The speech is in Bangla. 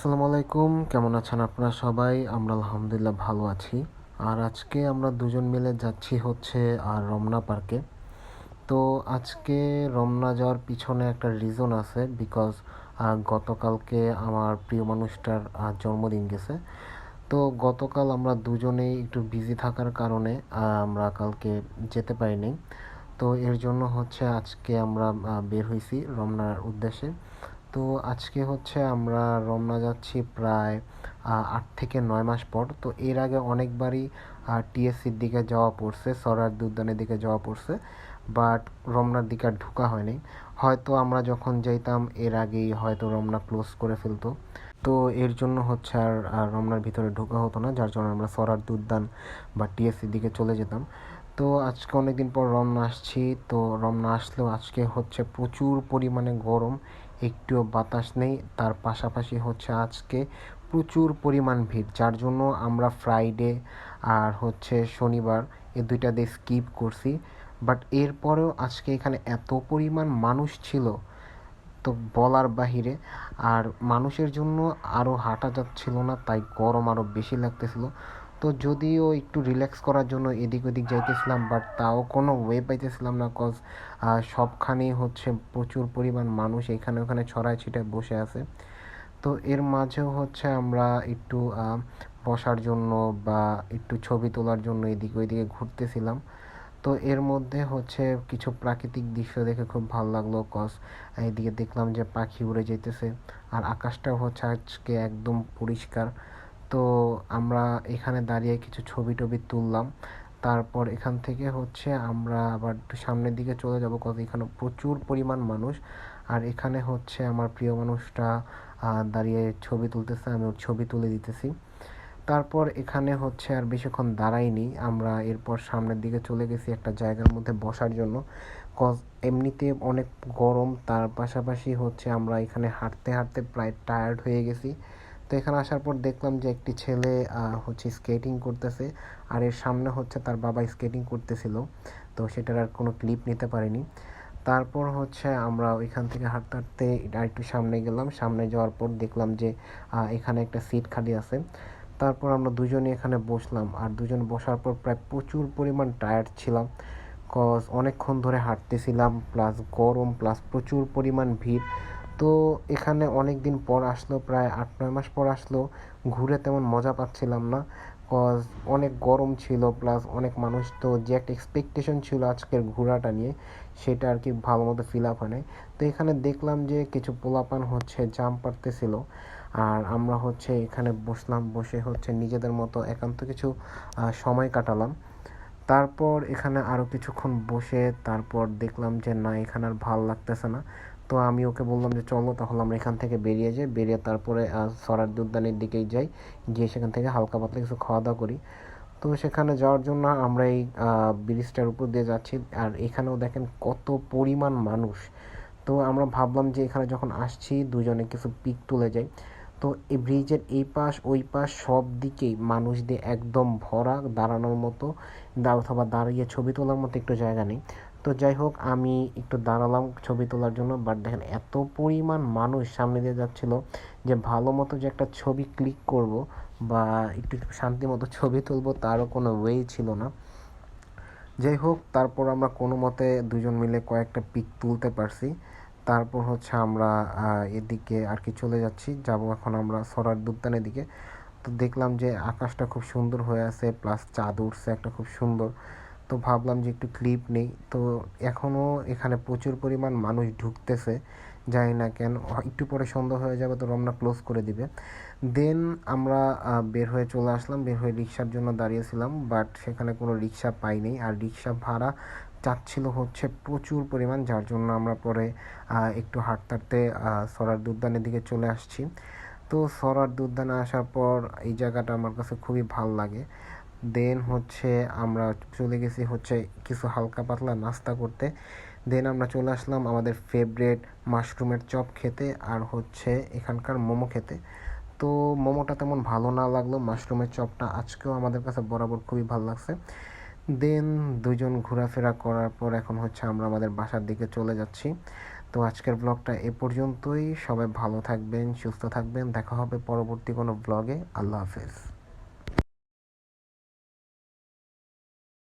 আসসালামু আলাইকুম, কেমন আছেন আপনারা সবাই? আমরা আলহামদুলিল্লাহ ভালো আছি। আর আজকে আমরা দুজন মিলে যাচ্ছি হচ্ছে রমনা পার্কে। তো আজকে রমনা যাওয়ার পিছনে একটা রিজন আছে, বিকজ গতকালকে আমার প্রিয় মানুষটার জন্মদিন গেছে। তো গতকাল আমরা দুজনেই একটু বিজি থাকার কারণে আমরা কালকে যেতে পারিনি। তো এর জন্য হচ্ছে আজকে আমরা বের হয়েছি রমনার উদ্দেশ্যে। তো আজকে হচ্ছে আমরা রমনা যাচ্ছি প্রায় 8 থেকে 9 মাস পর। তো এর আগে অনেকবারই টিএসসির দিকে যাওয়া পড়ছে, সরারদি উদ্যানের দিকে যাওয়া পড়ছে, বাট রমনার দিকে আর ঢোকা হয়নি। হয়তো আমরা যখন যাইতাম এর আগেই হয়তো রমনা ক্লোজ করে ফেলতো। তো এর জন্য হচ্ছে আর রমনার ভিতরে ঢোকা হতো না, যার জন্য আমরা সরারদি উদ্যান বা টিএসসির দিকে চলে যেতাম। তো আজকে অনেকদিন পর রমনা আসছি। তো রমনা আসলেও আজকে হচ্ছে প্রচুর পরিমাণে গরম, একটুও বাতাস নেই। তার পাশাপাশি হচ্ছে আজকে প্রচুর পরিমাণ ভিড়, যার জন্য আমরা ফ্রাইডে আর হচ্ছে শনিবার এই দুইটা দিয়ে স্কিপ করছি। বাট এরপরেও আজকে এখানে এত পরিমাণ মানুষ ছিল, তো বলার বাহিরে। আর মানুষের জন্য আরও হাঁটা যাচ্ছিল না, তাই গরম আরও বেশি লাগতেছিল। তো যদিও একটু রিল্যাক্স করার জন্য এদিক ওদিক যাইতেছিলাম, বাট তাও কোনো ওয়ে পাইতেছিলাম না, কজ সবখানেই হচ্ছে প্রচুর পরিমাণ মানুষ এখানে ওখানে ছড়ায় ছিটায় বসে আছে। তো এর মাঝেও হচ্ছে আমরা একটু বসার জন্য বা একটু ছবি তোলার জন্য এদিক ওইদিকে ঘুরতেছিলাম। তো এর মধ্যে হচ্ছে কিছু প্রাকৃতিক দৃশ্য দেখে খুব ভালো লাগলো, কজ এইদিকে দেখলাম যে পাখি উড়ে যেতেছে, আর আকাশটাও হচ্ছে আজকে একদম পরিষ্কার। তো আমরা এখানে দাঁড়িয়ে কিছু ছবি টবি তুললাম। তারপর এখান থেকে হচ্ছে আমরা আবার একটু সামনের দিকে চলে যাব, কজ এখানে প্রচুর পরিমাণ মানুষ। আর এখানে হচ্ছে আমার প্রিয় মানুষটা দাঁড়িয়ে ছবি তুলতেছে, আমি ওর ছবি তুলে দিতেছি। তারপর এখানে হচ্ছে আর বেশিক্ষণ দাঁড়াইনি, আমরা এরপর সামনের দিকে চলে গেছি একটা জায়গার মধ্যে বসার জন্য, কজ এমনিতে অনেক গরম, তার পাশাপাশি হচ্ছে আমরা এখানে হাঁটতে হাঁটতে প্রায় টায়ার্ড হয়ে গেছি। তো এখানে আসার পর দেখলাম যে একটি ছেলে হচ্ছে স্কেটিং করতেছে, আর এর সামনে হচ্ছে তার বাবা স্কেটিং করতেছিল। তো সেটার আর কোনো ক্লিপ নিতে পারিনি। তারপর হচ্ছে আমরা ওইখান থেকে হাঁটতে হাঁটতে আর একটু সামনে গেলাম। সামনে যাওয়ার পর দেখলাম যে এখানে একটা সিট খালি আছে। তারপর আমরা দুজনে এখানে বসলাম, আর দুজন বসার পর প্রায় প্রচুর পরিমাণ টায়ার্ড ছিলাম, কজ অনেকক্ষণ ধরে হাঁটতেছিলাম, প্লাস গরম, প্লাস প্রচুর পরিমাণ ভিড়। তো এখানে অনেক দিন পর আসলো, প্রায় 8-9 মাস পর আসলো, ঘুরে তেমন মজা পাচ্ছিলাম না, কজ অনেক গরম ছিল, প্লাস অনেক মানুষ। তো যে একটা এক্সপেকটেশন ছিল আজকের ঘোরাটা নিয়ে, সেটা আর কি ভালো মতো ফিল আপ হয় নাই। তো এখানে দেখলাম যে কিছু পোলাপান হচ্ছে জাম্প পারতেছিল, আর আমরা হচ্ছে এখানে বসলাম, বসে হচ্ছে নিজেদের মতো একান্ত কিছু সময় কাটালাম। তারপর এখানে আরও কিছুক্ষণ বসে তারপর দেখলাম যে না, এখানে আর ভাল লাগতেছে না। তো আমি ওকে বললাম যে চলো তাহলে আমরা এখান থেকে বেরিয়ে যাই, বেরিয়ে তারপরে সরারদি উদ্যানের দিকেই যাই, গিয়ে সেখান থেকে হালকা পাতলা কিছু খাওয়া দাওয়া করি। তো সেখানে যাওয়ার জন্য আমরা এই ব্রিজটার উপর দিয়ে যাচ্ছি, আর এখানেও দেখেন কত পরিমাণ মানুষ। তো আমরা ভাবলাম যে এখানে যখন আসছি দুজনে কিছু পিক তুলে যাই। তো এই ব্রিজের এই পাশ ওই পাশ সব দিকেই মানুষ দিয়ে একদম ভরা, দাঁড়ানোর মতো অথবা দাঁড়িয়ে ছবি তোলার মতো একটু জায়গা নেই। তো যাই হোক, আমি একটু দাঁড়ালাম ছবি তোলার জন্য, বাট দেখেন এত পরিমাণ মানুষ সামনে দিয়ে যাচ্ছিল যে ভালো মতো যে একটা ছবি ক্লিক করব বা একটু শান্তি মতো ছবি তুলবো, তারও কোনো ওয়ে ছিল না। যাই হোক, তারপর আমরা কোনো মতে দুজন মিলে কয়েকটা পিক তুলতে পারছি। তারপর হচ্ছে আমরা এদিকে আর কি চলে যাচ্ছি, যাব এখন আমরা সরারদি উদ্যানের দিকে। তো দেখলাম যে আকাশটা খুব সুন্দর হয়ে আছে, প্লাস চাঁদ উঠছে একটা খুব সুন্দর। তো ভাবলাম যে একটু ক্লিপ নেই। তো এখনও এখানে প্রচুর পরিমাণ মানুষ ঢুকতেছে, জানি না কেন, একটু পরে সন্ধ্যা হয়ে যাবে তো রমনা ক্লোজ করে দিবে। দেন আমরা বের হয়ে চলে আসলাম, বের হয়ে রিক্সার জন্য দাঁড়িয়েছিলাম, বাট সেখানে কোনো রিক্সা পাইনি, আর রিক্সা ভাড়া চাচ্ছিল হচ্ছে প্রচুর পরিমাণ, যার জন্য আমরা পরে একটু হাঁটতে হাঁটতে সরারদি উদ্যানের দিকে চলে আসছি। তো সরারদি উদ্যানে আসার পর এই জায়গাটা আমার কাছে খুবই ভাল লাগে। দেন হচ্ছে আমরা চলে গেছি হচ্ছে কিছু হালকা পাতলা নাস্তা করতে। দেন আমরা চলে আসলাম আমাদের ফেভারেট মাশরুমের চপ খেতে, আর হচ্ছে এখানকার মোমো খেতে। তো মোমোটা তেমন ভালো না লাগলো, মাশরুমের চপটা আজকেও আমাদের কাছে বরাবর খুবই ভালো লাগছে। দেন দুজন ঘোরাফেরা করার পর এখন হচ্ছে আমরা আমাদের বাসার দিকে চলে যাচ্ছি। তো আজকের ব্লগটা এ পর্যন্তই। সবাই ভালো থাকবেন, সুস্থ থাকবেন। দেখা হবে পরবর্তী কোনো ব্লগে। আল্লাহ হাফেজ।